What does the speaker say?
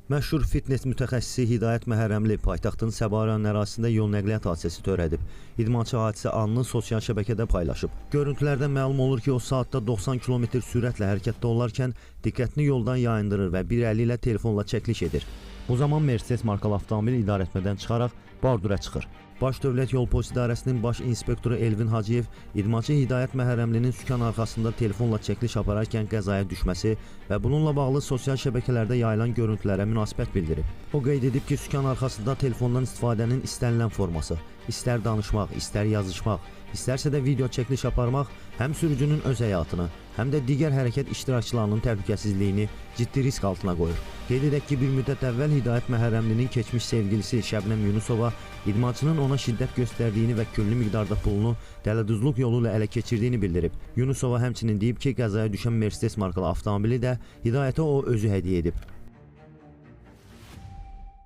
Məşhur fitness mütəxəssisi Hidayət Məhərrəmli paytaxtın Səba rayon ərazisində yol nəqliyyat hadisəsi törədib. İdmançı hadisə anını sosial şəbəkədə paylaşıb. Görüntülərdən məlum olur ki, o saatda 90 km sürətlə hərəkətdə olarkən diqqətini yoldan yayındırır və bir əli ilə telefonla çəkiliş edir. Bu zaman Mercedes markalı avtomobil idarəetmədən çıxaraq bordura çıxır. Baş Dövlət Yol Polisi İdarəsinin baş inspektoru Elvin Hacıyev idmançı Hidayət Məhərrəmlinin sükan arxasında telefonla çəkiliş apararkən qəzaya düşməsi və bununla bağlı sosial şəbəkələrdə yayılan görüntülərə münasibət bildirib. O qeyd edib ki, sükan arxasında telefondan istifadənin istənilən forması, istər danışmaq, istər yazışmaq, istərsə də video çəkiliş aparmaq həm sürücünün öz həyatını, həm də digər hərəkət iştirakçılarının təhlükəsizliyini ciddi risk altına qoyur. Qeyd edək ki, bir müddət əvvəl Hidayət Məhərrəmlinin keçmiş sevgilisi Şəbnəm Yunusova idmançının ona şiddət göstərdiyini və küllü miqdarda pulunu dələduzluq yolu ilə ələ keçirdiyini bildirib. Yunusova həmçinin deyib ki, qəzaya düşən Mercedes markalı avtomobili də Hidayətə o özü hədiyyə edib.